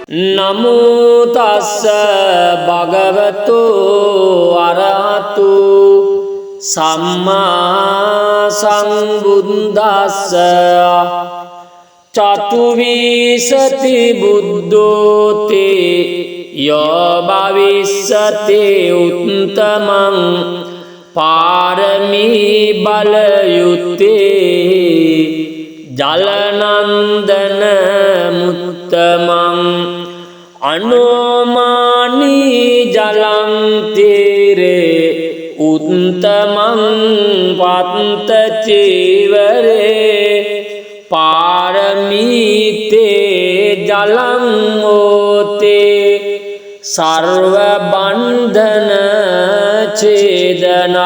නමෝ තස්ස භගවතු අරහතු සම්මා සම්බුද්දස්ස චතුවිසති බුද්ධෝතේ යෝ භවිස්සති උත්තමං පාරමී බලයුත්තේ ජලනන්දන මුත්තමං අනෝමානී ජලං තීරේ උත්තමං පත්ත චීවරේ පාරමීතේ ජලං ඕතේ සර්ව බන්ධන ඡේදනං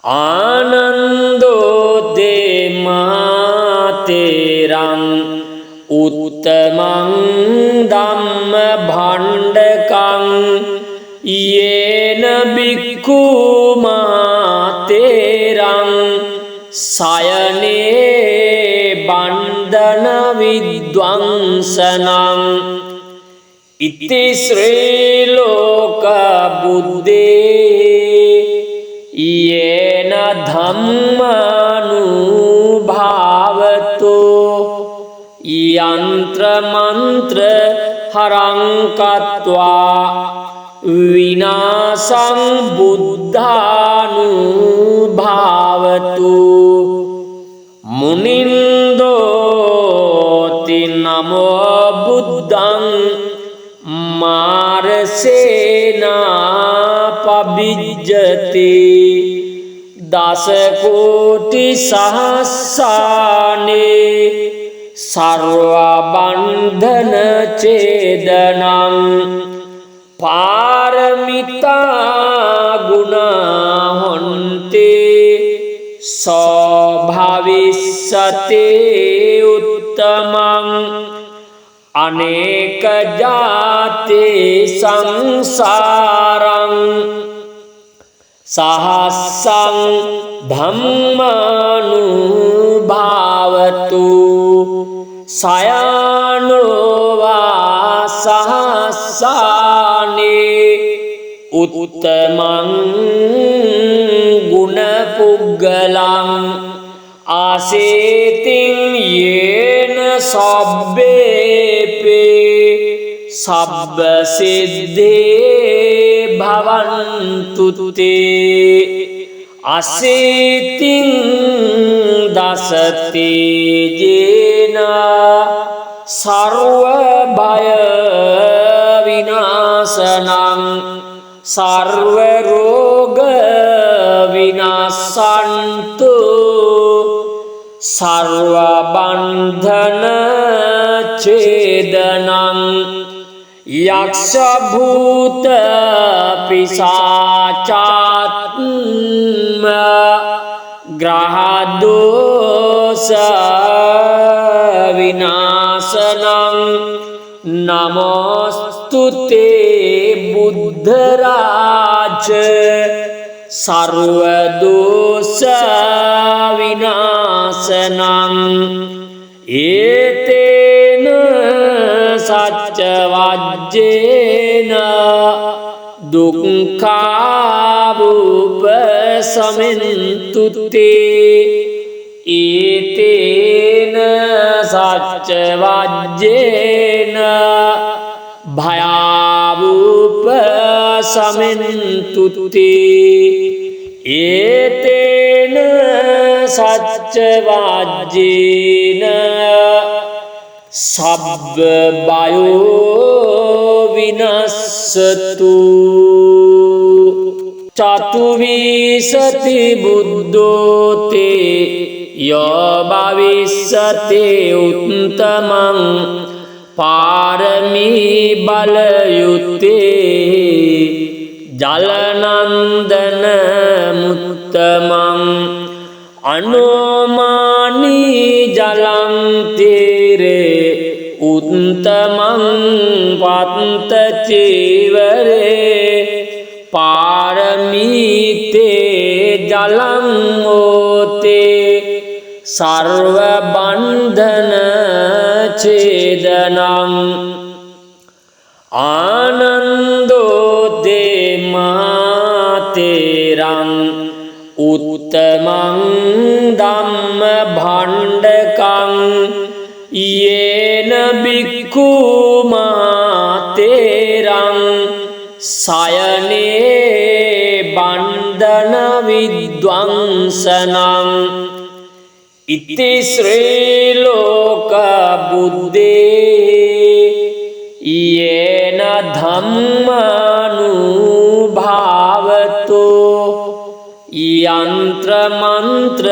ආනන්දෝ දේමාතේරං උත්තමං ධම්ම භණ්ඩකං යේන බික්ඛු මාතේරං සයනේ බන්ධන විද්වංසනං ඉති ශ්‍රී ලෝක බුද්දේ යේන ධම්මානුභාවතෝ යන්ත්‍ර මන්ත්‍ර හරං කତ୍වා විනාසං බුද්ධානුභාවතු මුනින්දෝති නමෝ බුද්ධං මාරසේනා පබිජ්ජති දස කෝටි සහස්සානේ සර්ව බන්ධන ඡේදනං පාරමිතා ගුණා හොන්තේ සෝභවිස්සතේ උත්තමං අනේක ජාතේ සංසාරං සහස්සං ධම්මානුභාවතු සයනෝවා සහස්සානේ උත්තමං ගුණ පුග්ගලං ආසේතින් යේන සබ්බේපේ සබ්බ සිද්ධේ භවන්තු තේ අසේතින් දසති ජේන සර්ව භය විනාශනං සර්ව රෝග විනාශන්තු සර්ව බන්ධන ඡේදනං යක්ෂ භූත පිසාචාත්ම ග්‍රහ දෝෂ විනාශනං නමෝස්තුතේ බුද්ධ රාජ සර්ව දෝෂ විනාශනං ඒතේන සච්ච වජ්ජේන දුක්ඛාවුපසමෙන්තු තේ ඒතේන සච්ච වජ්ජේන භයාවුපසමෙන්තු තේ ඒතේන සච්ච වජ්ජේන සබ්බ බයෝ විනස්සතු චතුවිසති බුද්ධෝතේ යෝ භවිස්සති උත්තමං පාරමී බලයුත්තේ ජලනන්දන මුත්තමං අනෝමානී ජලං තීරේ උත්තමං පත්ත චීවරේ පාරමීතේ ජලං ඕතේ सर्व बंधन චේදනං ආනන්දෝතේ මාතේරං උත්තමං ධම්ම භණ්ඩකං යේන බික්ඛු මාතේරං සයනේ බණ්ඩන විද්වංසනං ඉති ශ්‍රී ලෝක බුද්දේ යේන ධම්මානුභාවතෝ යන්ත්‍ර මන්ත්‍ර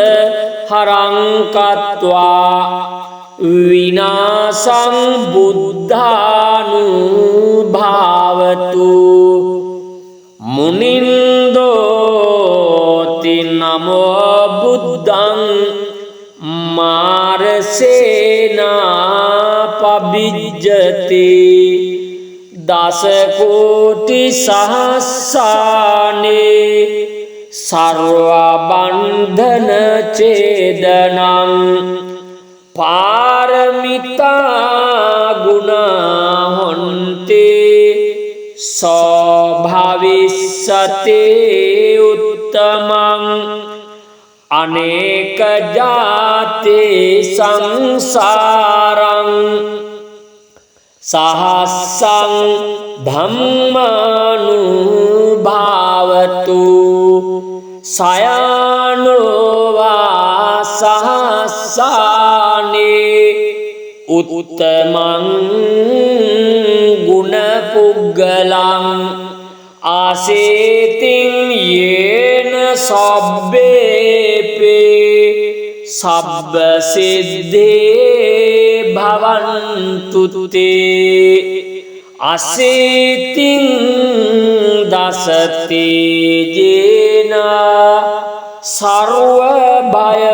හරං කତ୍වා විනාසං බුද්ධානුභාවතු මුනින්දෝති නමෝ බුද්ධං මාරසේනා පබිජ්ජති දසකෝටි සහස්සානේ සර්වබන්ධන චේදනං පාරමිතා ගුණා හොන්තේ සෝභවිස්සතේ උත්තමං අනේක ජාතේ සංසාරං සහස්සං ධම්මානුභාවතු සයනෝවා සහස්සානේ උත්තමං ගුණපුග්ගලං ආසේතින් යේන සබ්බේපේ සබ්බ සිද්ධේ භවන්තු තේ අසේතින් දසති ජේන සර්ව භය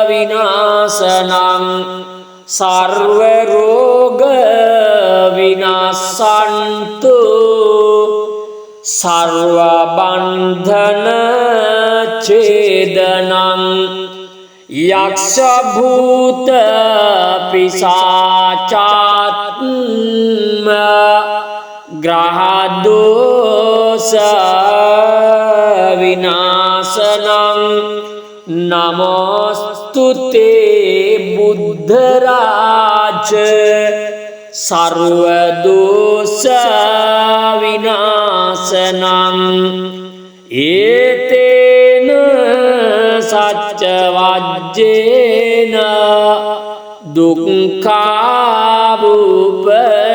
විනාශනං සර්ව රෝග විනාශන්තු සර්ව බන්ධන ඡේදනං යක්ෂ භූත පිසාචාත්ම ග්‍රහ දෝෂ විනාශනං නමෝස්තුතේ බුද්ධ රාජ සර්ව දෝෂ විනාශනං ඒතේන සච්ච වජ්ජේන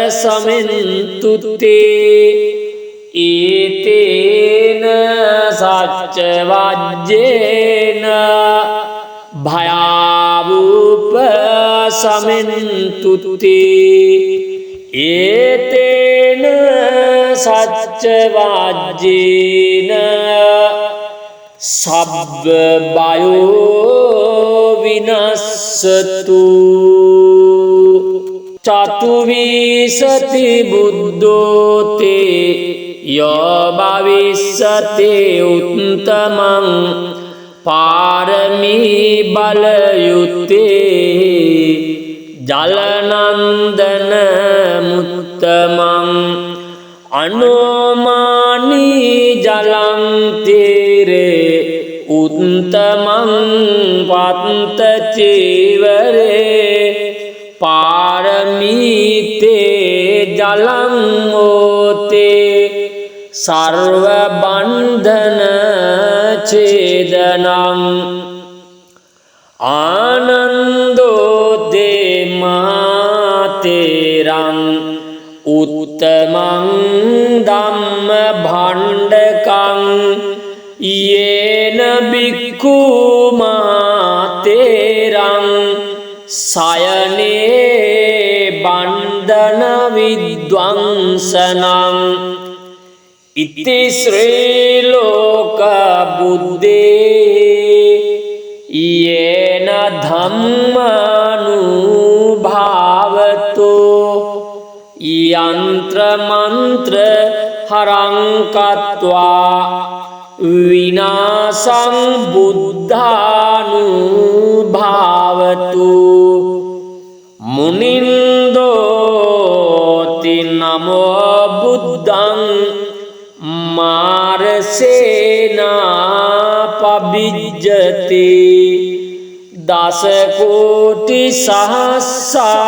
දුක්ඛාවුපසමෙන්තු තේ ඒතේන සච්ච වජ්ජේන භයාවුපසමෙන්තු තේ ඒතේන සච්ච වජ්ජේන සබ්බ බයෝ විනස්සතු චතුවිසති බුද්ධෝතේ යෝ භවිස්සතේ උත්තමං පාරමී බලයුත්තේ ජලනන්දන මුත්තමං අනෝමානී ජලං තේරේ උත්තමං වත්ත චේවරේ පාරමීතේ ජලං ඕතේ සර්ව බන්ධන ඡේදනං ආනන්දෝතේ මාතේරං උත්තමං ධම්ම භණ්ඩකං යේන බික්ඛු මාතේරං සයනේ බණ්ඩන විද්වංසනං ඉති ශ්‍රී ලෝක බුද්දේ යේන ධම්මානුභාවතෝ යන්ත්‍ර මන්ත්‍ර හරං කତ୍වා විනාසං බුද්ධානුභාවතු මුනින්දෝති නමෝ බුද්ධං මාරසේනා පබිජ්ජති දස කෝටි සහස්සානේ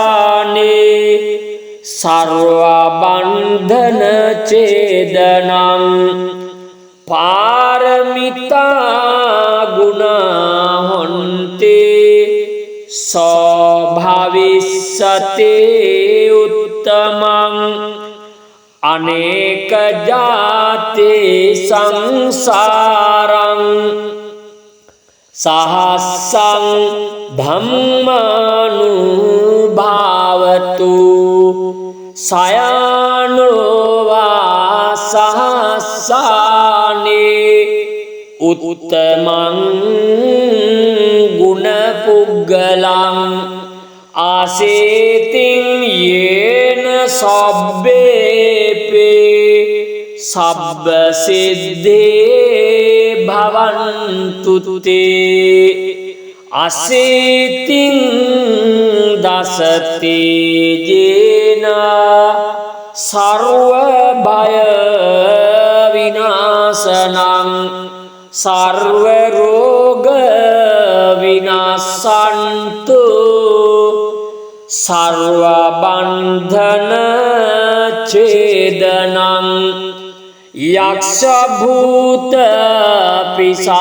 සර්ව බන්ධන ඡේදනං පාරමිතා ගුණා හොන්ති සෝභවිස්සතේ උත්තමං අනේක ජාතේ සංසාරං සහස්සං ධම්මානුභාවතු සයනෝවා සහස්සානේ උත්තමං ගුණ පුග්ගලං ආසේතින් යේන සබ්බේපේ සබ්බ සිද්ධේ භවන්තු තේ අසේතින් දසති ජේන සර්ව භය විනාශනං සර්ව රෝග විනාශන්තු සර්ව බන්ධන ඡේදනං යක්ෂ භූත පිසාචාත්ම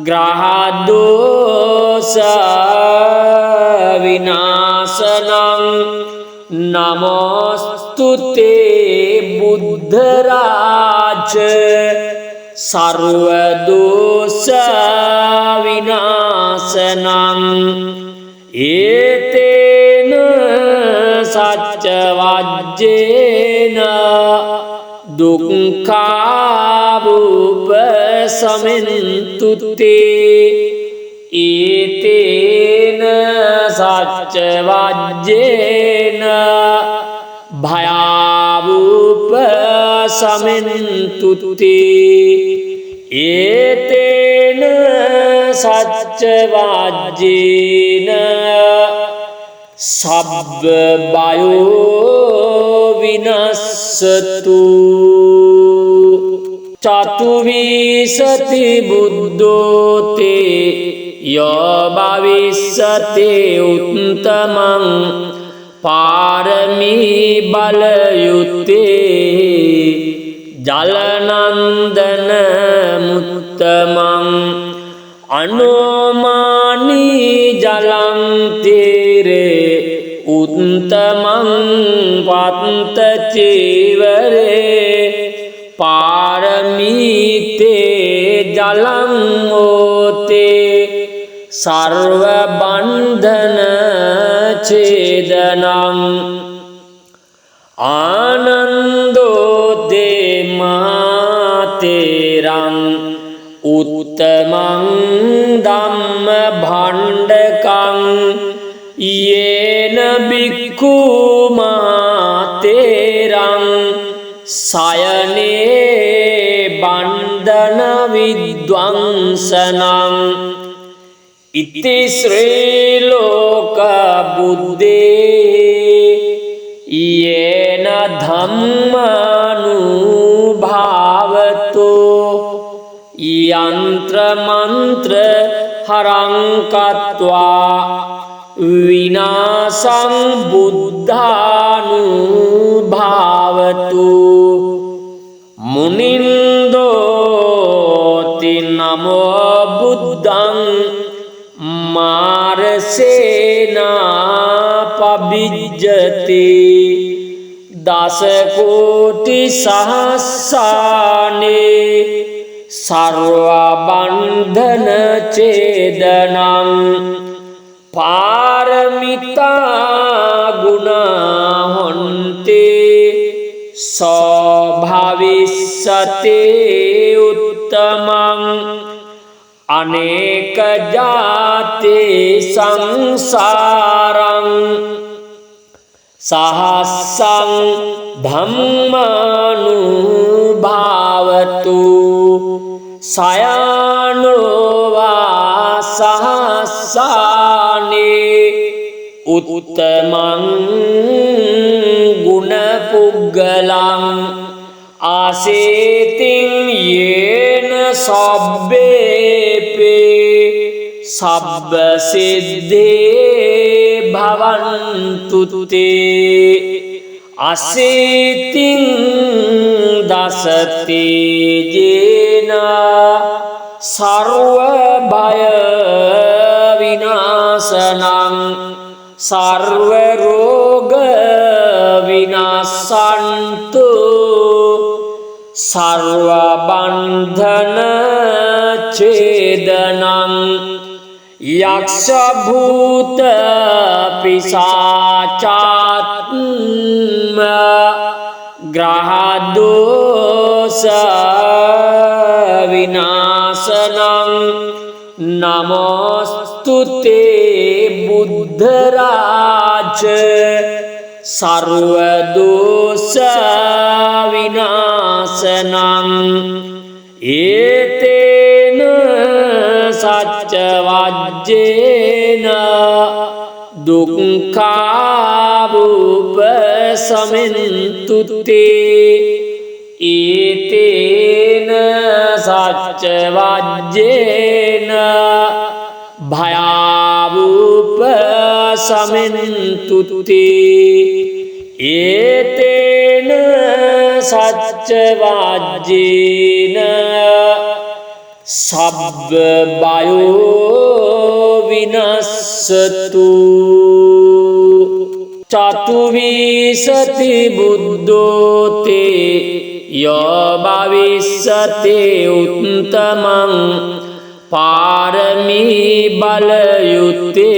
ග්‍රහ දෝෂ විනාශනං නමෝස්තුතේ බුද්ධ රාජ සර්ව දෝෂ විනාශනං ඒතේන සච්ච වජ්ජේන දුක්ඛාවුප සමින්තු තේ ඒතේන සච්ච වජ්ජේන භයාවුප සමින්තු තේ ඒතේන සච්ච වජ්ජේන සබ්බ බයෝ විනස්සතු චතුවිසති බුද්ධෝතේ යෝ භවිස්සතේ උත්තමං පාරමී බලයුත්තේ ජලනන්දන මුත්තමං අනෝමානී ජලං තේරේ උත්තමං පත්ත චීවරේ පාරමීතේ ජලං ඕතේ සර්ව බන්ධන ඡේදනං ආනන්දෝ දේමාතේරං උත්තමං ධම්ම භණ්ඩකං යේන බික්ඛු මාතේරං සයනේ බන්ධන විද්වංසනං ඉති ශ්‍රී ලෝක බුද්දේ යේන ධම්මානුභාවතු යන්ත්‍ර මන්ත්‍ර හරං කତ୍වා විනාසං බුද්ධානුභාවතු මුනින්දෝති නමෝ බුද්ධං මාරසේනා පබිජ්ජති දස කෝටි සහස්සානේ සර්ව බන්ධන ඡේදනං පාරමිතා ගුණා හොන්ති සෝභවිස්සතේ උත්තමං අනේක ජාතේ සංසාරං සහස්සං ධම්මානුභාවතු සයනෝවා සහස්සානේ उत्तमं गुणपुग्गलं आसेतिं येन सब्बेपि सब्बसिद्धे भवन्तु ते असेतिं दसते येन सर्वभय विनाशनं सर्वरोग विनाशन्तु सर्वबन्धन छेदनं यक्षभूत पिशाचात्म ग्रहदोष विनाशनं नमोस्तुते बुद्धराज सर्वदोष विनाशनं एतेन सच्चवाज्येन दुःखावुपशमन्तु ते एतेन सच्चवाज्येन भयावुपशमन्तु ते एतेन सच्चवाज्येन सब्बयो विनश्यतु चतुर्विंशति बुद्धो ते यो भविष्यति उत्तमं पारमी बलयुते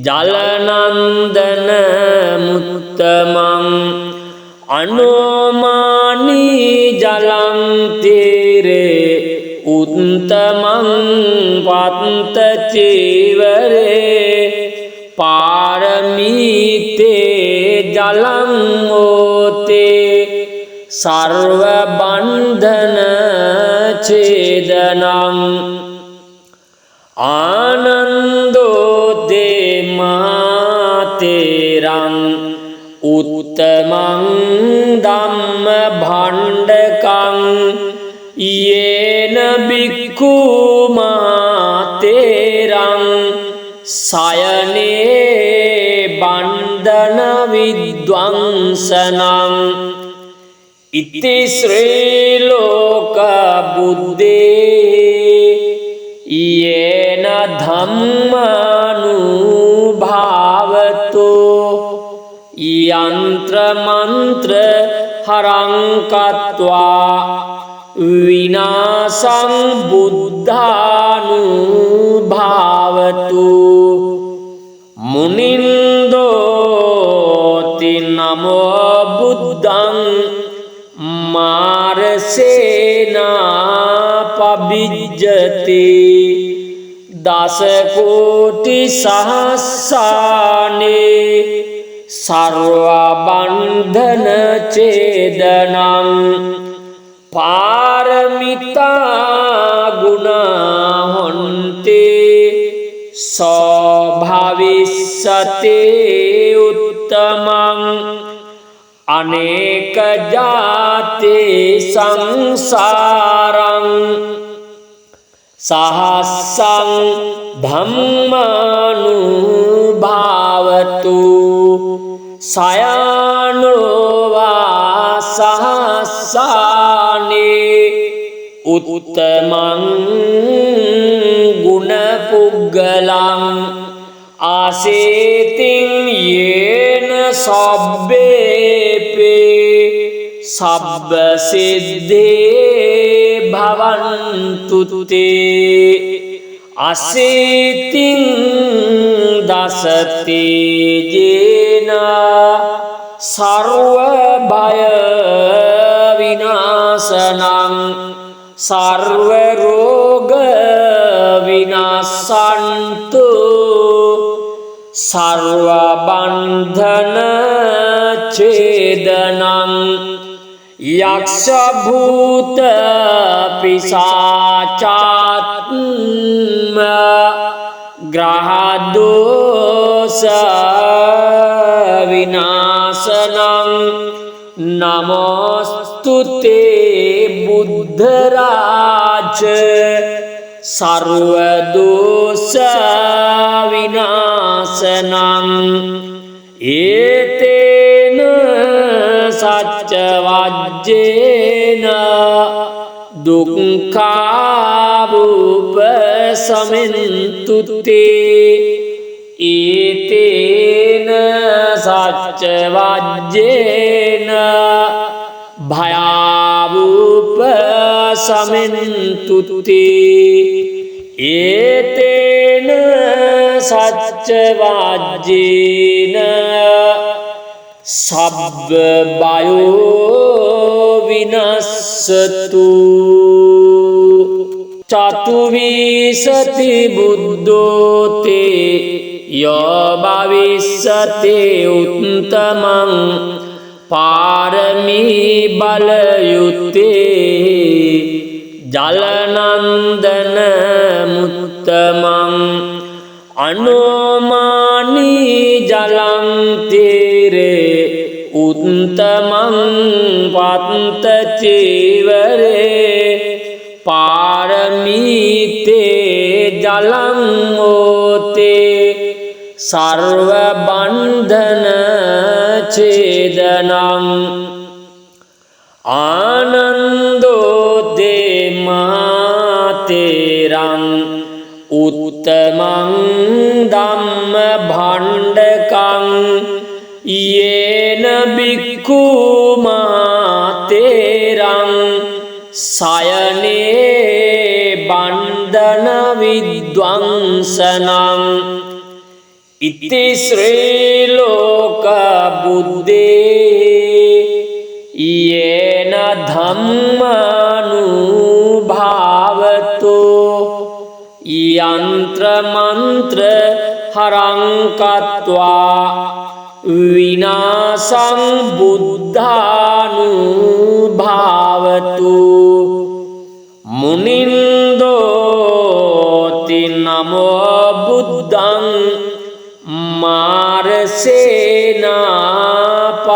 जलनन्दनमुत्तमं अनोमानि जलं तीरे उत्तमं पन्तचीवरे पारमीते जलं मोते सर्वबन्धन छेदनम् आनन्दो दे मातेरम् उत्तमं धम्मभाण्डकं येन भिक्खु मातेरं शयने बन्धन विध्वंसनम् इति श्रीलोकबुद्धे येन धम्मानुभावतो यन्त्रमन्त्र हरं कृत्वा विनाशं बुद्धानुभावतु मुनिन्दोति नमो बुद्धं मार्सेनापविज्जते दशकोटिसहस्राणि सर्वबन्धन छेदनं पारमिता गुणा हन्ते सभविष्यते उत्तमं अनेक जाते संसारं सहस्रं धम्मानुभावतु शयानो वा सहस्राणि उत्तमं गुणपुग्गलं आसेतिं येन सब्बेपि सब्बसिद्धे भवन्तु ते असेतिं दसते येन सर्वभय विनाशनं सर्वरोग विनाशन्तु सर्वबन्धन छेदनं यक्षभूत पिशाचात्म ग्रहदोष दोष विनाशनं नमोस्तुते बुद्धराज सर्वदोष विनाशनं एतेन सच्चवाज्येन दुःखावुपशमन्तु ते एतेन सच्चवाज्येन भयावुपशमन्तु ते एतेन सच्चवाज्येन सब्बयो विनश्यतु। चतुर्विंशति बुद्धो ते य भविष्यते उत्तमं पारमी बलयुते जलनन्दनमुत्तमं अनोमानि जलं तीरे उत्तमं पतञ्चीवरे पारमीते जलं मोते सर्वबन्धनच्छेदनम् आनन्दोदे मातेरम् उत्तमं धम्मभाण्डकं येन भिक्खुमातेरं शयने बन्धनविध्वंसनम् इति श्रीलोकबुद्धे येन धम्मानुभावतो यन्त्रमन्त्र हरं कृत्वा विनाशं बुद्धानुभावतु मुनिन्दोति नमो बुद्धं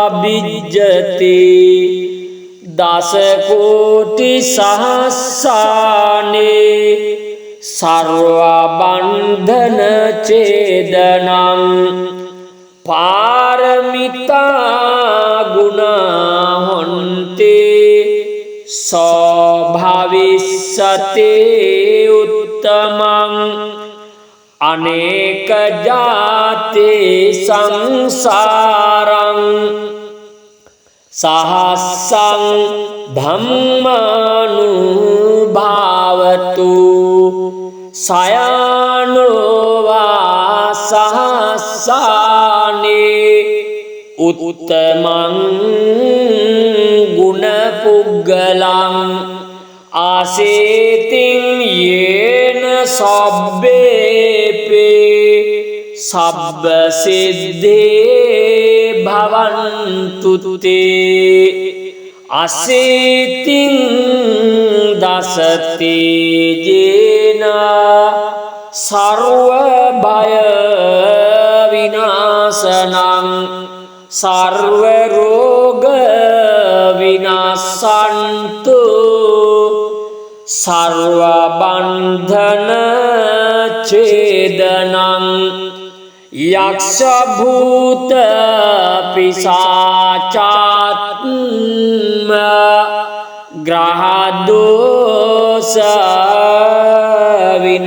मार्सेनापविज्जते दशकोटिसहस्राणि सर्वबन्धनच्छेदनं पारमिता गुणाहन्ते सभविष्यते उत्तमम् अनेकजाते संसारं सहस्रं धम्मानुभावतु शयानो वा सहस्राणि उत्तमं गुणपुग्गलम् आसेतिं येन सब्बेपि सब्बसिद्धे भवन्तु ते असेतिं दशतेजेन सर्वभयविनाशनं सर्वरोगविनाशन्तु सर्वबन्धनच्छेदनं यक्षभूतपिशाचात्मा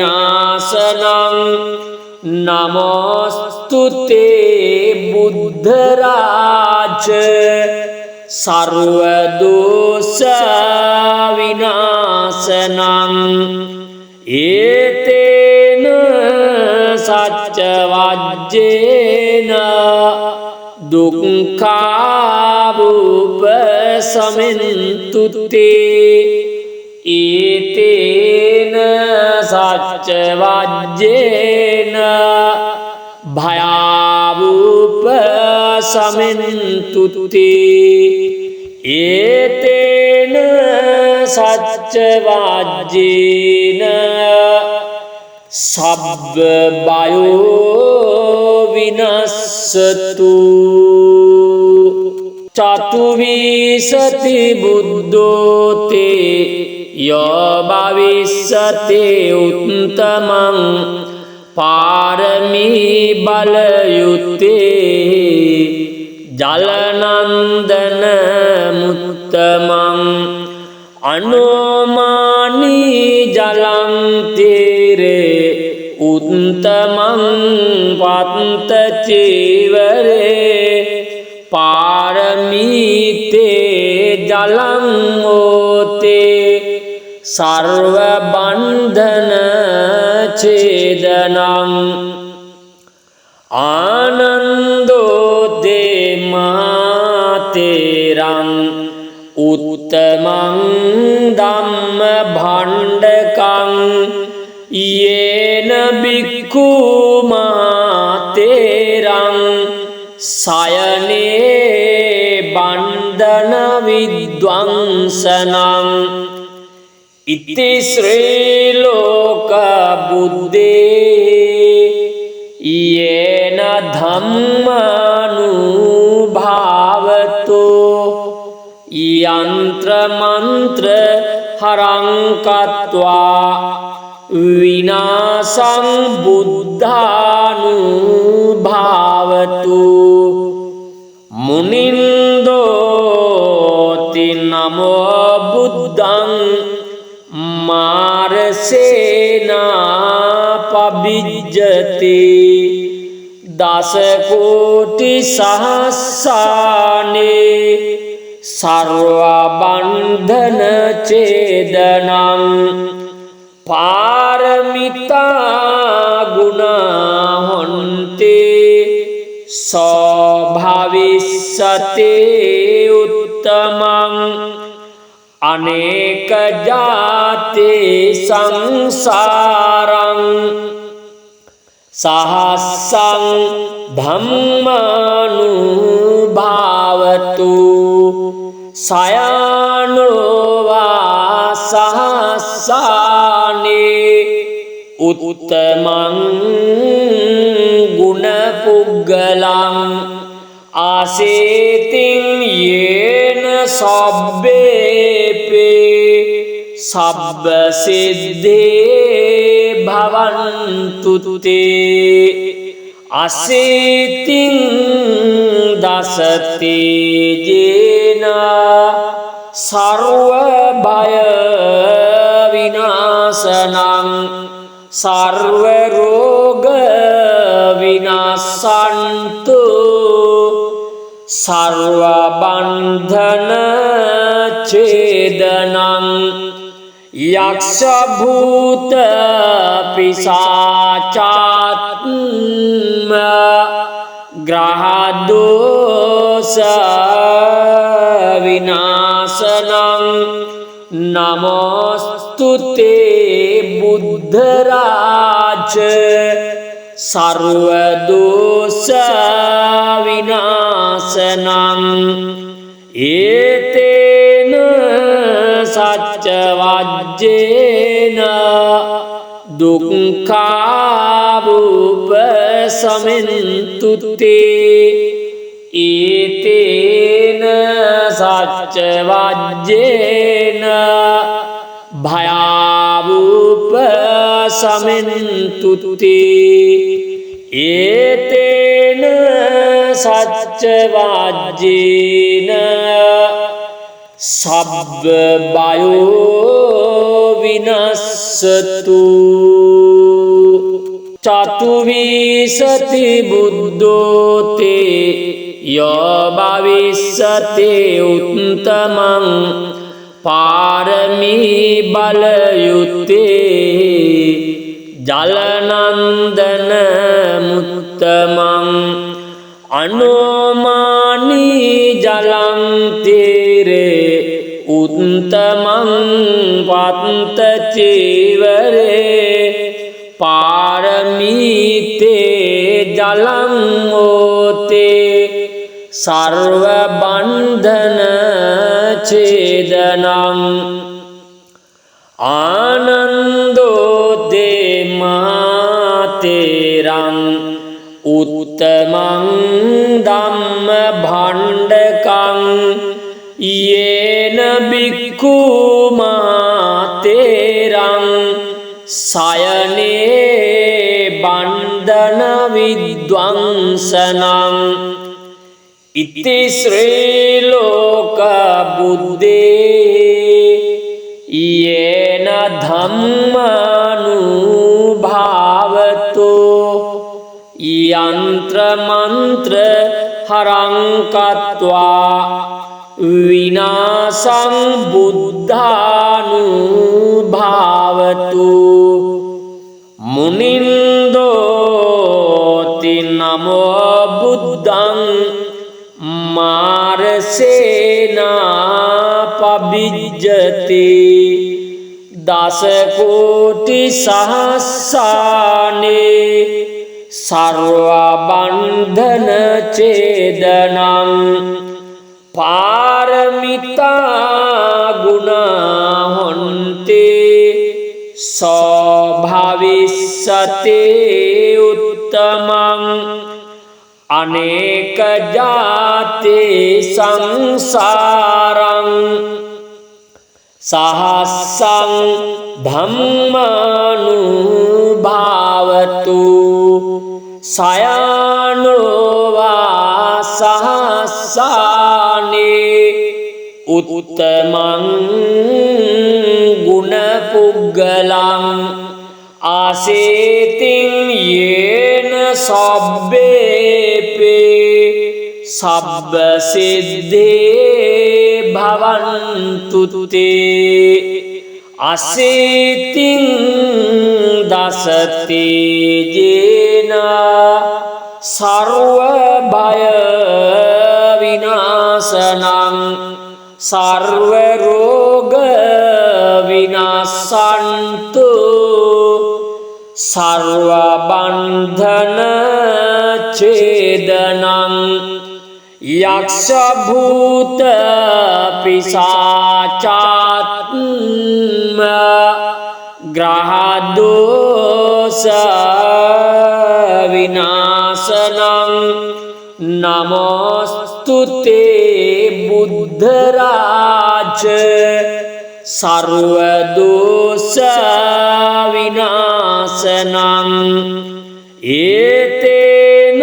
ग्रहदोषविनाशनं नमोस्तुते बुद्धराज सर्वदोषविनाशनं एतेन सच्चवाज्येन दुःखावुपशमन्तु ते एतेन सच्चवाज्येन भयावुपशमन्तु ते एतेन सच्चवाज्येन सब्बयो විනස්සතු චතුවිසති බුද්ධෝතේ යෝ භවිස්සති උත්තමං පාරමී බලයුත්තේ ජලනන්දන මුත්තමං අනෝමානී ජලං තීරේ උත්තමං වත්ත චීවරේ පාරමීතේ ජලං ඕතේ සර්ව බන්ධන ඡේදනං ආනන්දෝ දේමාතේරං උත්තමං ධම්ම භණ්ඩකං යේන බික්ඛු මාතේරං සයනේ බන්ධන විද්වංසනං ඉති ශ්‍රී ලෝක බුද්දේ යේන ධම්මානුභාවතෝ යන්ත්‍ර මන්ත්‍ර හරං කତ୍වා විනාසං බුද්ධානුභාවතු මුනින්දෝති නමෝ බුද්ධං මාරසේනා පබිජ්ජති දස කෝටි සහස්සානේ සර්ව බන්ධන ඡේදනං පාරමිතා ගුණා හොන්තේ සෝභවිස්සතේ උත්තමං අනේක ජාතේ සංසාරං සහස්සං ධම්මානුභාවතු සයනෝවා සහස්සානේ උත්තමං ගුණ පුග්ගලං ආසේතින් යේන සබ්බේපේ සබ්බ සිද්ධේ භවන්තු තේ අසේතින් දසති ජේන සර්ව භය විනාශනං සර්ව රෝග විනාශන්තු සර්ව බන්ධන ඡේදනං යක්ෂ භූත පිසාචාත්ම ග්‍රහ දෝෂ විනාශනං නමෝස්තුතේ බුද්ධ රාජ සර්ව දෝෂ විනාශනං ඒතේන සච්ච වජ්ජේන දුක්ඛාවුප සමෙන්තු තේ ඒතේන සච්ච වජ්ජේන භයාවුප සමෙන්තු තේ ඒතේන සච්ච වජ්ජේන සබ්බ බයෝ විනස්සතු චතුවිසති බුද්ධෝතේ යෝ භවිස්සති උත්තමං පාරමී බලයුත්තේ ජලනන්දන මුත්තමං අනෝමානී ජලං තීරේ උත්තමං වත්ත චීවරේ පාරමීතේ ජලං ඕතේ සර්ව බන්ධන ඡේදනං ආනන්දෝ දේමාතේරං උත්තමං ධම්ම භණ්ඩකං යේන බික්ඛු මාතේරං සයනේ බන්ධන විද්වංසනං ඉති ශ්‍රී ලෝක බුද්දේ යේන ධම්මානුභාවතෝ යන්ත්‍ර මන්ත්‍ර හරං කତ୍වා විනාසං බුද්ධානුභාවතු මුනින්දෝති නමෝ බුද්ධං මාරසේනා පබිජ්ජති දස කෝටි සහස්සානේ සර්ව බන්ධන ඡේදනං පාරමිතා ගුණ හොන්තේ සෝභවිස්සතේ උත්තමං අනේක ජාතේ සංසාරං සහස්සං ධම්මානුභාවතු සයනෝවා සහස්සානේ උත්තමං ගුණ පුග්ගලං ආසේතින් යේන සබ්බේපේ සබ්බ සිද්ධේ භවන්තු තේ අසේතින් දසති ජේන සර්ව භය විනාශනං සර්ව රෝග විනාශන්තු සර්ව බන්ධන ඡේදනං යක්ෂ භූත පිසාචාත්ම ග්‍රහ දෝෂ විනාශනං නමෝස්තුතේ බුද්ධ රාජ සර්ව දෝෂ විනාශනං ඒතේන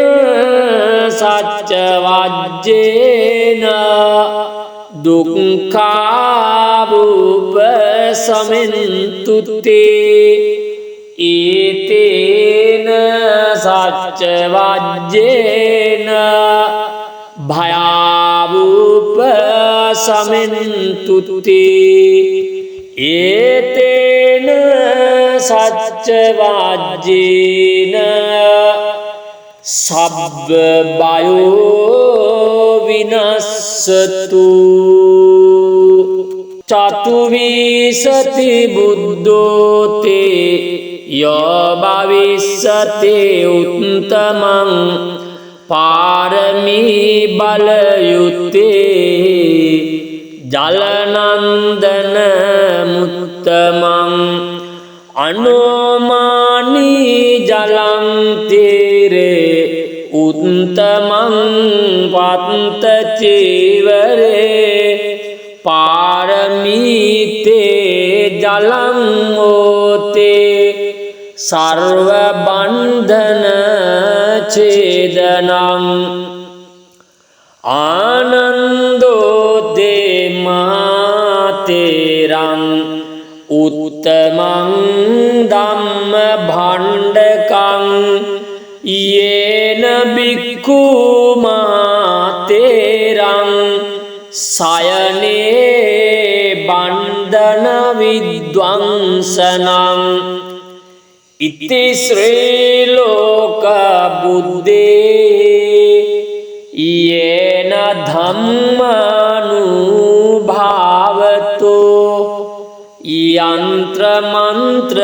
සච්ච වජ්ජේන දුක්ඛාවුප සමින්තු තේ ඒතේන සච්ච වජ්ජේන භයාවුප සමින්තු තේ ඒතේන සච්ච වජ්ජේන සබ්බ බයෝ විනස්සතු චතුවිසති බුද්ධෝතේ යෝ භවිස්සතේ උත්තමං පාරමී බලයුත්තේ ජලනන්දන මුත්තමං අනෝමානී ජලං තීරේ උත්තමං වත්ත චීවරේ පාරමීතේ ජලං ඕතේ සර්ව බන්ධන ඡේදනං ආනන්දෝ දේමාතේරං උත්තමං ධම්ම භණ්ඩකං යේන බික්ඛු මාතේරං සයනේ බන්ධන විද්වංසනං ඉති ශ්‍රී ලෝක බුද්දේ යේන ධම්මානුභාවතෝ යන්ත්‍ර මන්ත්‍ර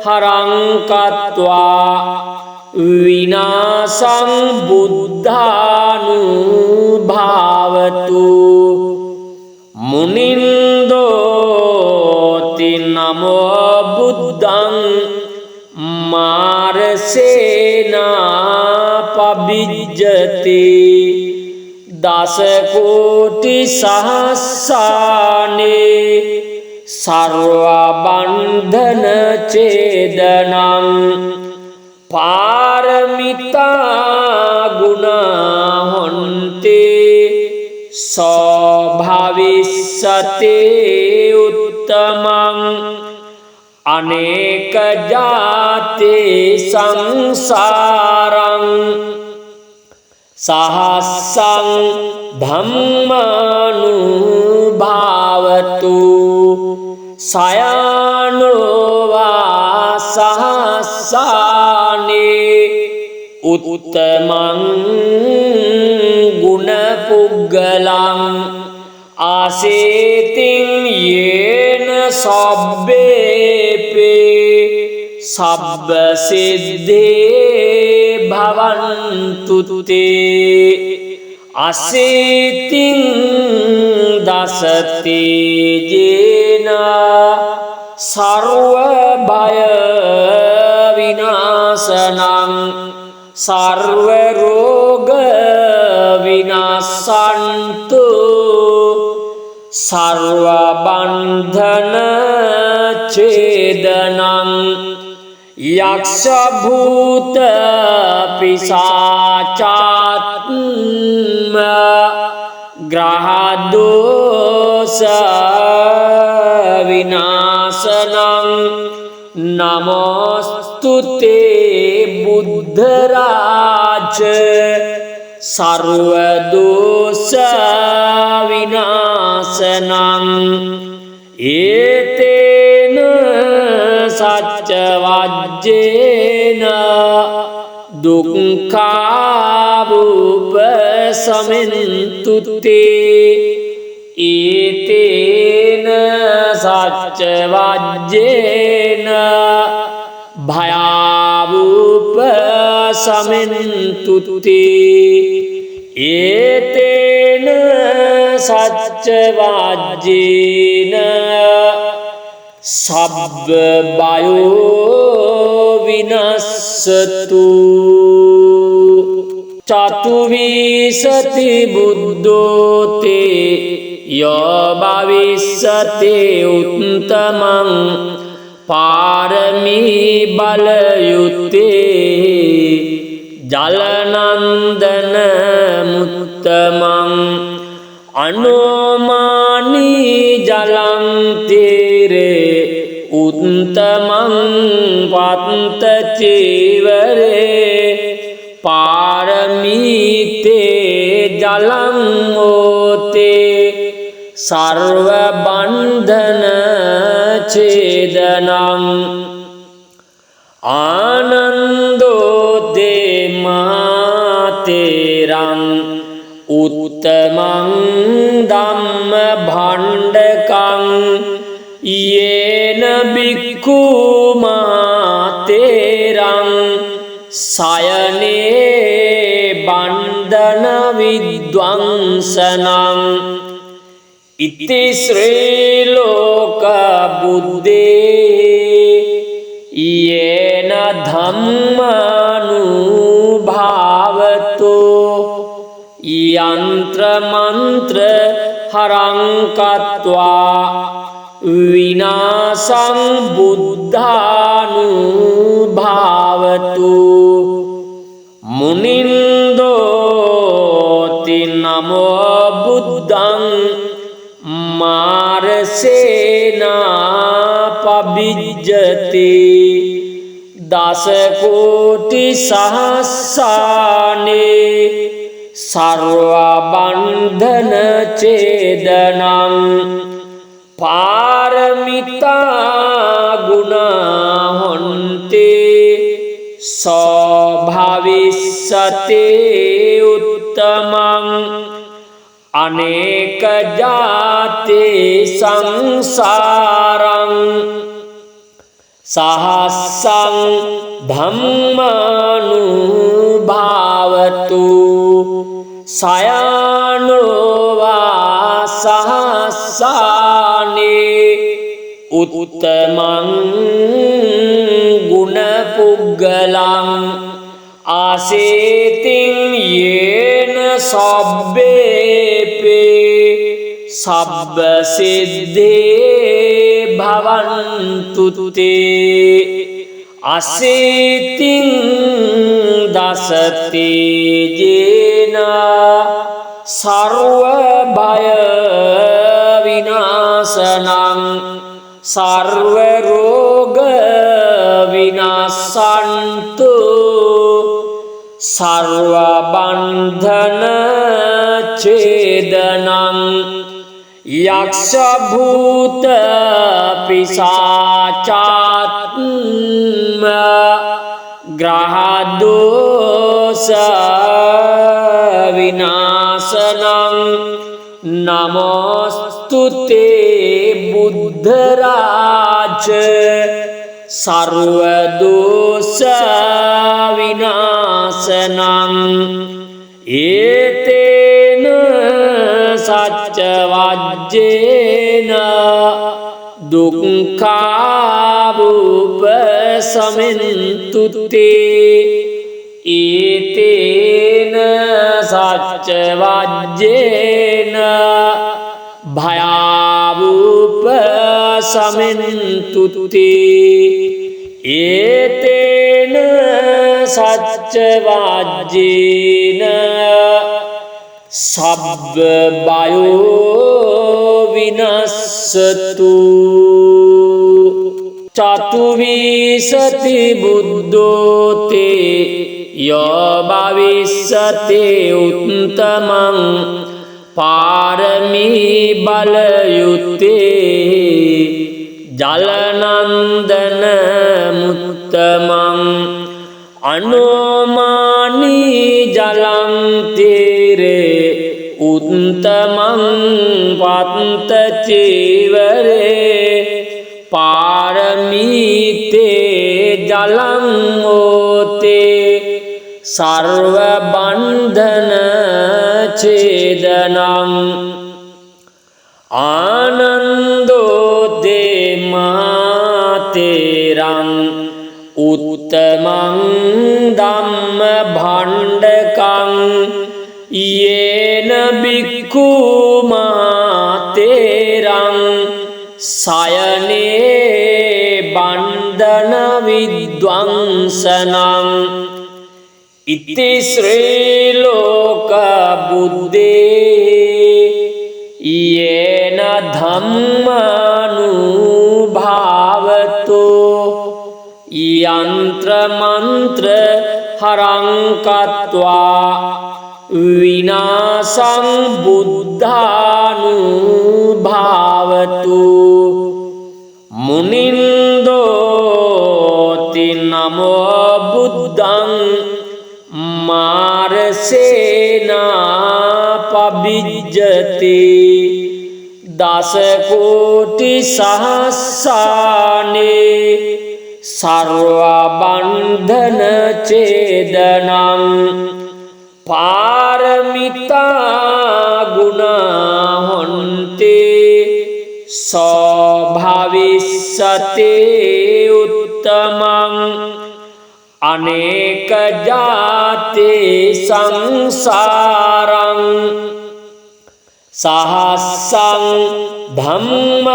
හරං කତ୍වා විනාසං බුද්ධානුභාවතු මුනින්දෝති නමෝ බුද්ධං මාරසේනා පබිජ්ජති දස කෝටි සහස්සානේ සර්ව බන්ධන ඡේදනං පාරමිතා ගුණ හොන්ති සෝභවිස්සතේ උත්තමං අනේක ජාතේ සංසාරං සහස්සං ධම්මානුභාවතු සයනෝවා සහස්සානේ උත්තමං ගුණ පුග්ගලං ආසේතින් යේන සබ්බේපේ සබ්බ සිද්ධේ භවන්තු තේ අසේතින් දසති ජේන සර්ව භය විනාශනං සර්ව රෝග විනාශන්තු සර්ව බන්ධන ඡේදනං යක්ෂ භූත පිසාචාත්ම ග්‍රහ දෝෂ විනාශනං නමෝස්තුතේ බුද්ධ රාජ සර්ව දෝෂ විනාශනං ඒතේන සච්ච වජ්ජේන දුක්ඛාවුපසමින්තු තේ ඒතේන සච්ච වජ්ජේන භයාවුපසමින්තු තේ ඒතේන සච්ච වජ්ජේන සබ්බ බයෝ විනස්සතු චතුවිසති බුද්ධෝතේ යෝ භවිස්සතේ උත්තමං පාරමී බලයුත්තේ ජලනන්දන මුත්තමං අනෝමානී ජලං තේරේ උත්තමං පත්ත චීවරේ පාරමීතේ ජලං ඕතේ සර්ව බන්ධන ඡේදනං ආනන්දෝ දේමාතේරං උත්තමං ධම්ම භණ්ඩකං යේන බික්ඛු මාතේරං සයනේ බන්ධන විද්වංසනං ඉති ශ්‍රී ලෝක බුද්දේ යේන ධම්මානුභාවතු යන්ත්‍ර මන්ත්‍ර හරං කତ୍වා විනාසං බුද්ධානුභාවතු මුනින්දෝති නමෝ බුද්ධං මාරසේනා පබිජ්ජති දස කෝටි සහස්සානේ සර්ව බන්ධන ඡේදනං පාරමිතා ගුණ හොන්ති සෝභවිස්සතේ උත්තමං අනේක ජාතේ සංසාරං සහස්සං ධම්මානුභාවතු සයනෝවා සහස්සානේ උත්තමං ගුණ පුග්ගලං आसेतिं येन सब्बेपे सब्ब सिद्धे भवन्तु ते असेतिं दसते येन सर्व भय विनाशनं सर्व रोग विनाशन्तु सर्व बंधन छेदनं यक्ष भूत पिशाचात्म ग्रह दोष विनाशनं नमोस्तुते बुद्धराज सर्वदोष विनाशनं एतेन सच्चवाज्येन दुःखावुपशमन्तु ते एतेन सच्चवाज्येन भयावुपशमन्तु ते एतेन सच्चवाज्येन सब्ब वायो विनश्यतु चतुर्विंशति बुद्धो ते य भविष्यते उत्तमं पारमी बलयुते जलनंदन मुत्तमं अनुमानी जलं तीरे उत्तमं पतंत चीवरे पारमीते जलं मोते सर्वबंधन छेदनं आनंदो दे मातेरं उत्तमं धम्म भाण्डकं येन भिक्खु मातेरं सायने बंधन विध्वंसनं इति श्रीलोक बुद्धे येन धम्मानुभावतो यंत्र मंत्र हरं कृत्वा विनाशं बुद्धानुभावतु मुनिन्दोति नमो बुद्धं मारसेनापविज्जते दशकोटिसहस्राणि सर्वबंधन छेदनं पारमिता गुणा हन्ते सभविष्यते उत्तमं अनेक जाते संसारं सहस्रं धम्मानुभावतु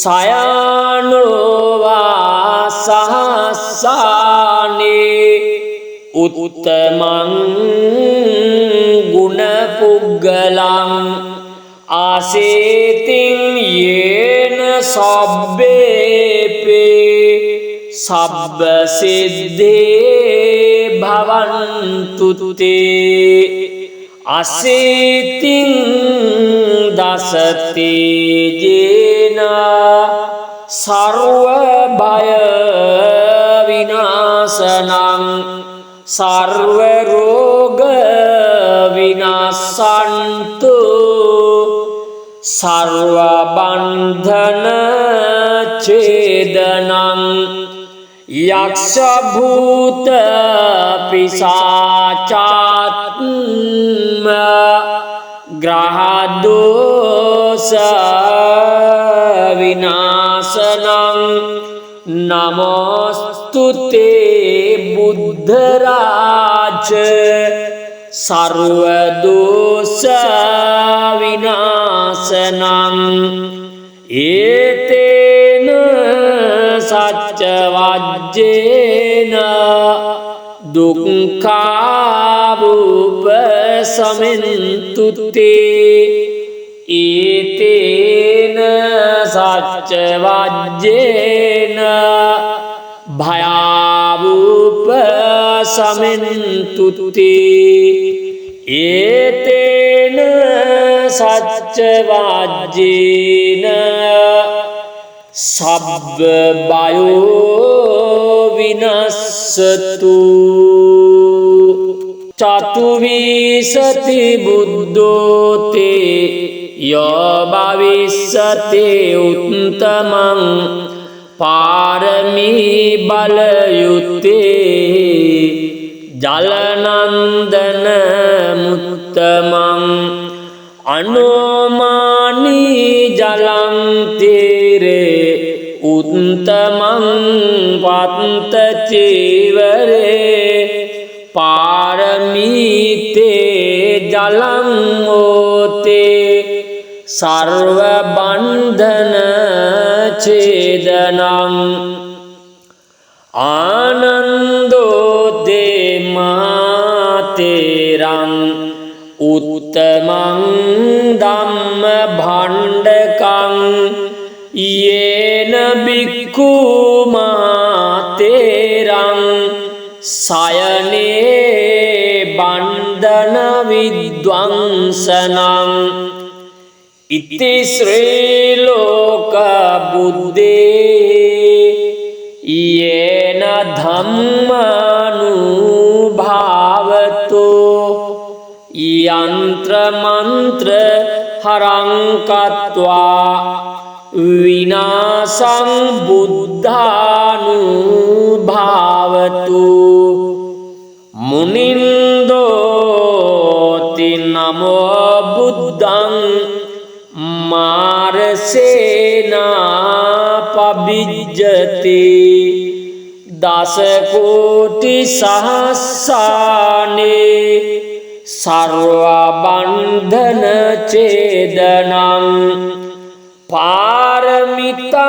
सयानो वा सहस्राणि उत्तमं गुणपुग्गलं आसेतिं येन सब्बेपे सब्ब सिद्धे भवन्तु ते असेतिं दसते येन सर्व भय विनाशनं सर्व रोग विनाशन्तु सर्व बंधन छेदनं यक्ष भूत पिशाचात्म ग्रह दोष विनाशनं නමෝස්තුතේ බුද්ධරාජ සර්ව දෝෂ විනාශනං ඒතේන සච්ච වජ්ජේන දුක්ඛාවුපසමෙන්තුතේ ඒතේන සච්ච වජ්ජේන භයාවුපසමෙන්තුතේ ඒතේන සච්ච වජ්ජේන සබ්බ බයෝ විනස්සතු චතුවිසති බුද්ධෝතේ යෝ භවිස්සතේ උත්තමං පාරමී බලයුත්තේ ජලනන්දන මුත්තමං අනෝමානී ජලං තේරේ උත්තමං වත්ත චේවරේ පාරමීතේ ජලං ඕතේ සර්ව බන්ධන ඡේදනං ආනන්දෝතේ මාතේරං උත්තමං ධම්ම භණ්ඩකං යේන බික්ඛු මාතේරං සයනේ බන්ධන විද්වංසනං ඉති ශ්‍රී ලෝක බුද්දේ යේන ධම්මානුභාවතෝ යන්ත්‍ර මන්ත්‍ර හරං කତ୍වා විනාසං බුද්ධානුභාවතු මුනින්දෝති නමෝ බුද්ධං මාරසේනා පබිජ්ජති දස කෝටි සහස්සානේ සර්ව බන්ධන ඡේදනං පාරමිතා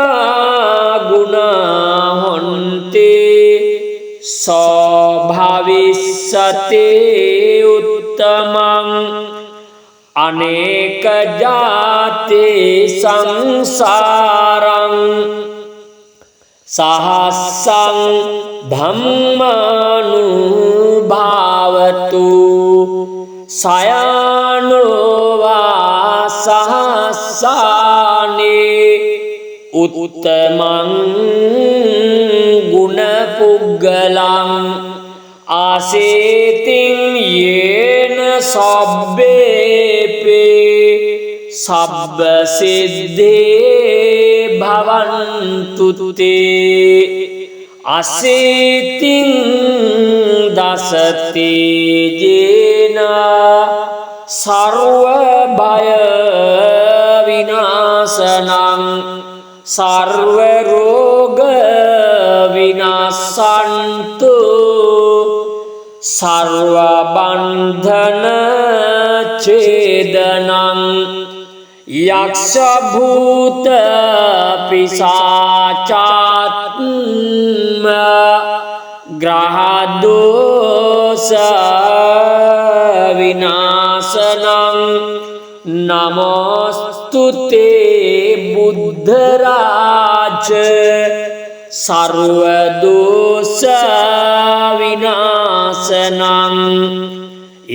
ගුණා හොන්තේ සෝභවිස්සතේ උත්තමං අනේක ජාතේ සංසාරං සහස්සං ධම්මානුභාවතු සයනෝවා සහස්සානේ උත්තමං ගුණ පුග්ගලං ආසේතින් යේන සබ්බේපේ සබ්බ සිද්ධේ භවන්තුතේ අසේතින් දසතේජේන සර්ව භය විනාශනං සර්ව රෝග විනාශන්තු සර්ව බන්ධන ඡේදනං යක්ෂ භූත පිසාචාත්ම ග්‍රහ දෝෂ විනාශනං නමෝස්තුතේ බුද්ධරාජ සර්ව දෝෂ විනාශනං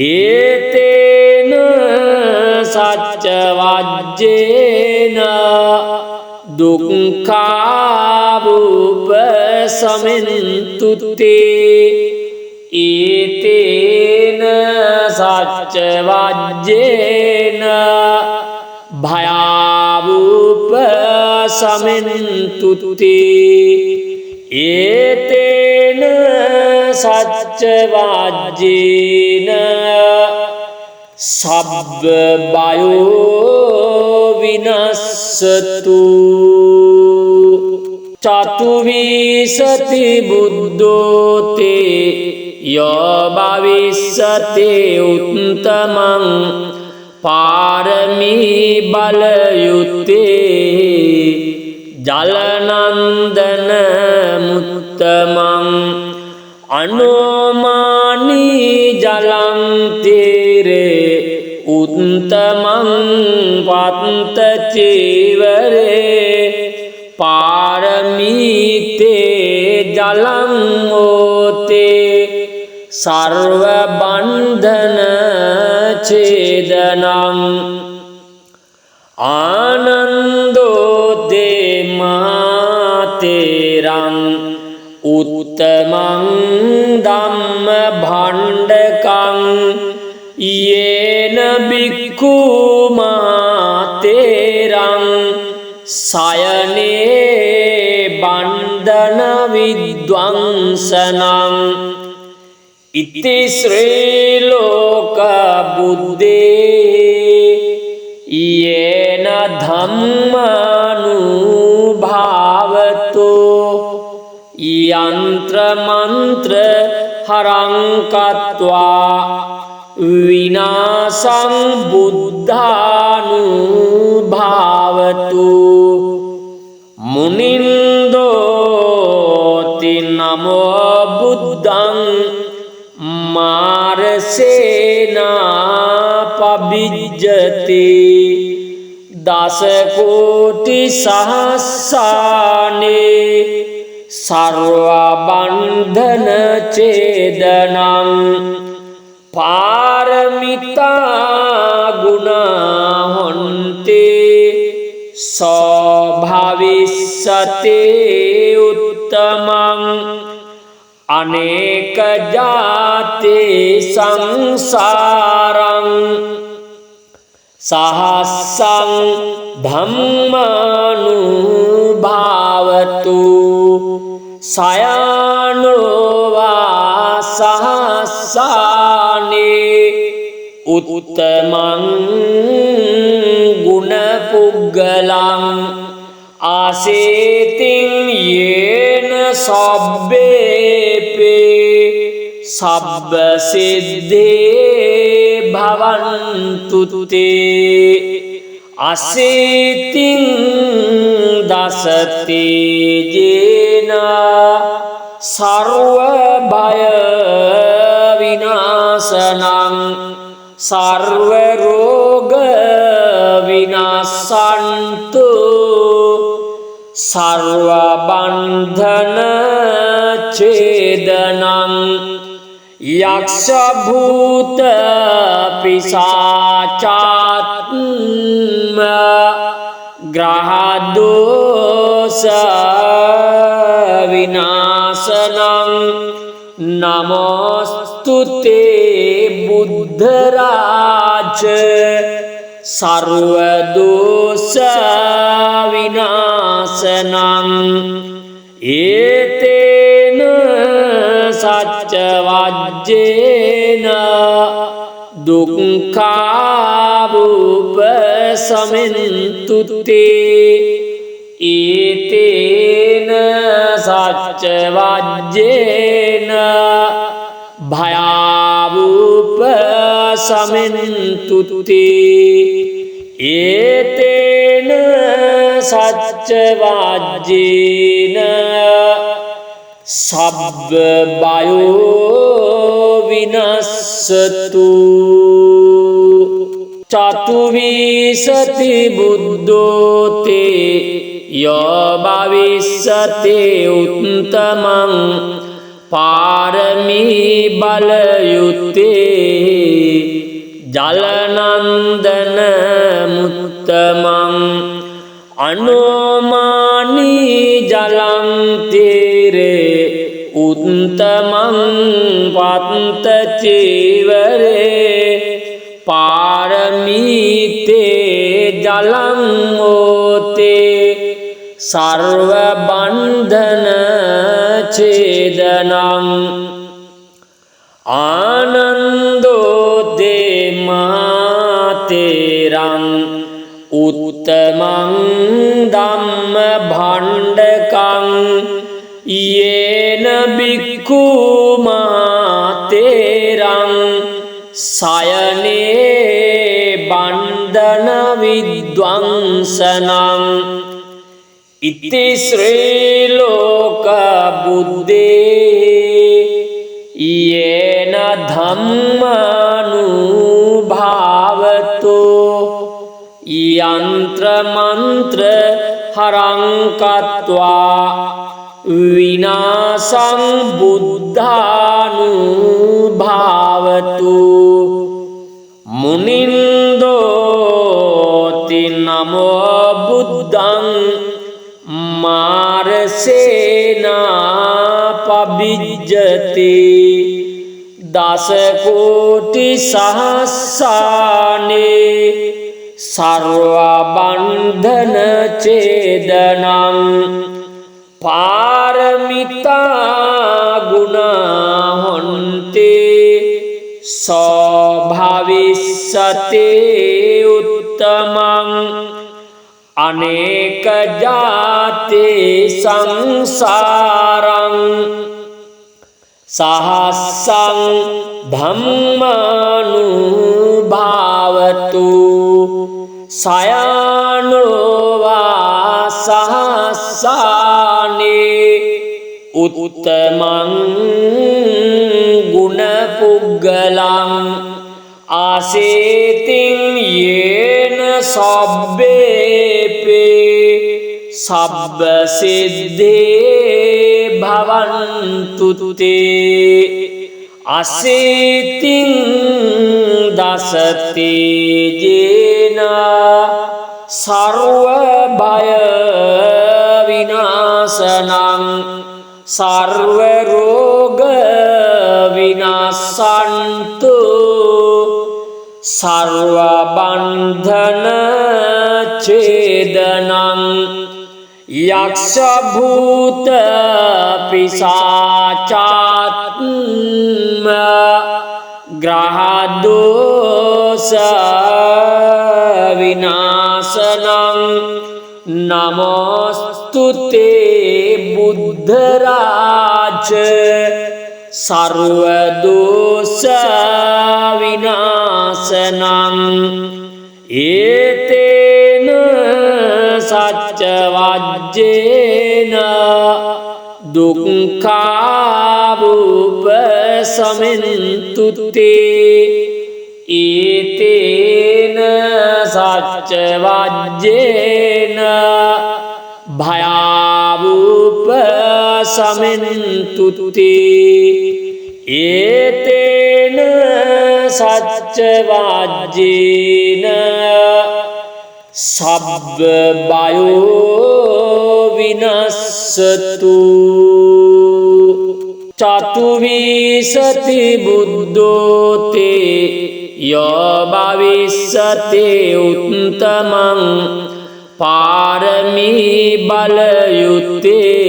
ඒතේන සච්ච වජ්ජේන දුක්ඛාවුපසමෙන්තුතේ ඒතේන සච්ච වජ්ජේන භයාවුපසමෙන්තුතේ ඒතේන සච්ච වජ්ජේන සබ්බ බයෝ විනස්සතු චතුවිසති බුද්ධෝතේ යෝ භවිස්සති උත්තමං පාරමී බලයුත්තේ ජලනන්දන මුත්තමං අනෝමානී ජලං තීරේ උත්තමං වත්ත චීවරේ පාරමීතේ ජලං ඕතේ සර්ව බන්ධන ඡේදනං ආනන්දෝතේ මාතේරං උත්තමං ධම්ම භණ්ඩකං යේන බික්ඛු මාතේරං සයනේ බන්ධන විද්වංසනං ඉති ශ්‍රී ලෝක බුද්දේ යේන ධම්මානුභාවතෝ යන්ත්‍ර මන්ත්‍ර හරං කତ୍වා විනාසං බුද්ධානුභාවතු මුනින්දෝති නමෝ බුද්ධං මාරසේනා පබිජ්ජති දස කෝටි සහස්සානේ සර්ව බන්ධන ඡේදනං පාරමිතා ගුණා හොන්තේ සෝභවිස්සතේ උත්තමං අනේක ජාතේ සංසාරං සහස්සං ධම්මානුභාවතු සයනෝවා සහස්සානේ උත්තමං ගුණ පුග්ගලං ආසේතින් යේන සබ්බේපේ සබ්බ සිද්ධේ භවන්තු තේ අසේතින් දසති ජේන සර්ව භය විනාශනං සර්ව රෝග විනාශන්තු සර්ව බන්ධන ඡේදනං යක්ෂ භූත පිසාචාත්ම ග්‍රහ දෝෂ විනාශනං නමෝස්තුතේ බුද්ධ රාජ සර්ව දෝෂ විනාශනං ඒතේන සච්ච වජ්ජේන දුක්ඛාවුප සමින්තු තේ ඒතේන සච්ච වජ්ජේන භයාවුප සමින්තු තේ ඒතේන සච්ච වජ්ජේන සබ්බ බයෝ විනස්සතු චතුවිසති බුද්ධෝතේ යෝ භවිස්සති උත්තමං පාරමී බලයුත්තේ ජලනන්දන මුත්තමං අනෝමානී ජලං තීරේ උත්තමං වත්ත චීවරේ පාරමීතේ ජලං ඕතේ සර්ව බන්ධන ඡේදනං ආනන්දෝතේ මාතේරං උත්තමං ධම්ම භණ්ඩකං විද්වංසනං ඉති ශ්‍රී ලෝක බුද්දේ යේන ධම්මානුභාවතෝ යන්ත්‍ර මන්ත්‍ර හරං කତ୍වා විනාසං බුද්ධානුභාවතු මුනින්දෝති නමෝ බුද්ධං මාරසේනා පබිජ්ජති දස කෝටි සහස්සානේ සර්ව බන්ධන ඡේදනං පාරමිතා ගුණ හොන්තේ සෝභවිස්සතේ උත්තමං අනේක ජාතේ සංසාරං සහස්සං ධම්මානුභාවතු සයනෝවා සහස්සානේ උත්තමං ගුණ පුග්ගලං ආසේතින් යේන සබ්බේපේ සබ්බ සිද්ධේ භවන්තු තේ අසේතින් දසති ජේන සර්ව භය විනාශනං සර්ව රෝග විනාශන්තු සර්ව බන්ධන ඡේදනං යක්ෂ භූත පිසාචාත්ම ග්‍රහ දෝෂ විනාශනං නමෝස්තුතේ බුද්ධ රාජ සර්ව දෝෂ විනාශනං ඒතේන සච්ච වජ්ජේන දුක්ඛාවුපසමින්තු තේ ඒතේන සච්ච වජ්ජේන භයාවුපසමින්තු තේ ඒතේන සච්ච වජ්ජේන සබ්බ බයෝ විනස්සතු චතුවිසති බුද්ධෝතේ යෝ භවිස්සතේ උත්තමං පාරමී බලයුත්තේ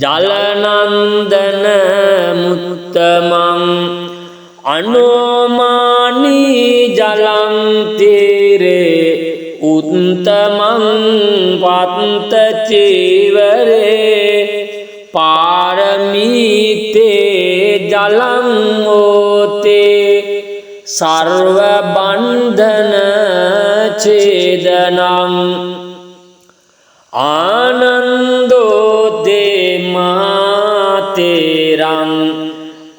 ජලනන්දන මුත්තමං අනෝමානී ජලං තේරේ උත්තමං පත්ත චීවරේ පාරමීතේ ජලං ඕතේ සර්ව බන්ධන ඡේදනං ආනන්දෝ දේමාතේරං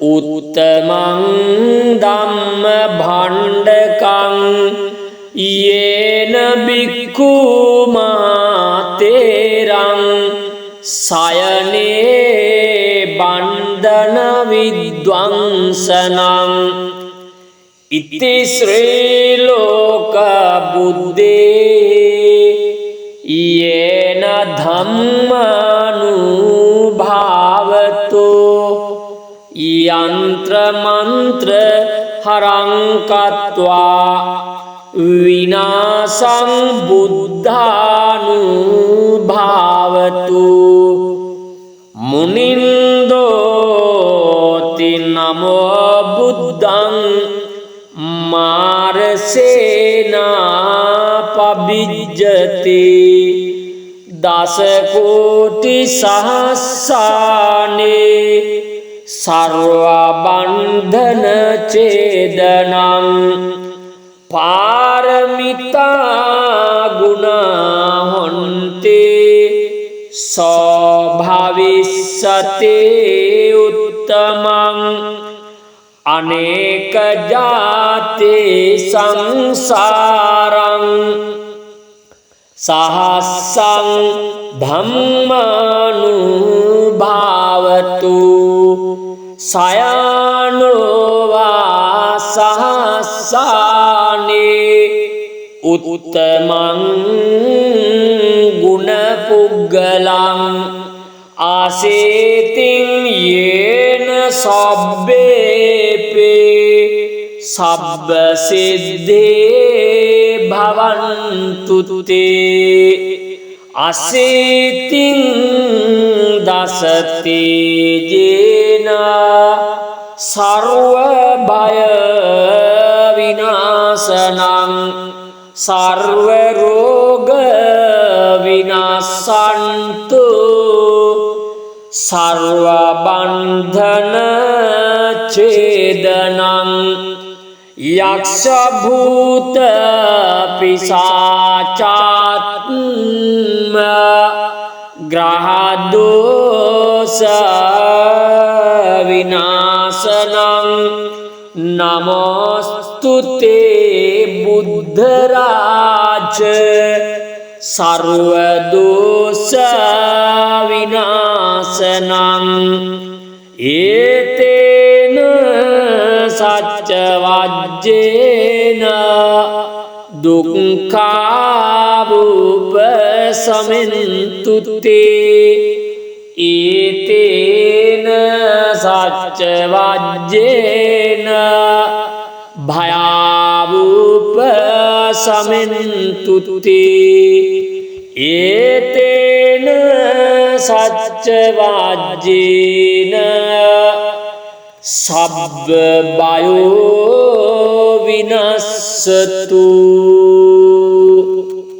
උත්තමං ධම්ම භණ්ඩකං යේන බික්ඛු මාතේරං සයනේ බන්ධන විද්වංසනං ඉති ශ්‍රී ලෝක බුද්දේ යේන ධම්මානුභාවතෝ යන්ත්‍ර මන්ත්‍ර හරං කତ୍වා විනාසං බුද්ධානුභාවතු මුනින්දෝති නමෝ බුද්ධං මාරසේනා පබිජ්ජති දස කෝටි සහස්සානේ සර්ව බන්ධන ඡේදනං පාරමිතා स्वभाविष्यते उत्तमं अनेक जाते संसारं सहस्रं धम्मानुभावतु सयानो वा सहस्राणि उत्तमं गुणपुग्गलं आसेतिं येन सब्बेपि सब्बसिद्धे भवन्तु ते असेतिं दशते येन सर्वभय विनाशनं सर्वरोग विनाशन्तु सर्वबन्धन छेदनं यक्षभूत पिशाचात्मा ग्रहदोष विनाशनं नमोस्तुते बुद्धराज सर्वदोष विनाशनं एतेन सच्चवाज्येन दुःखावुपशमन्तु ते एतेन सच्चवाज्येन भयावुपशमन्तु ते एतेन सच्चवाज्येन सब्बयो विनश्यतु।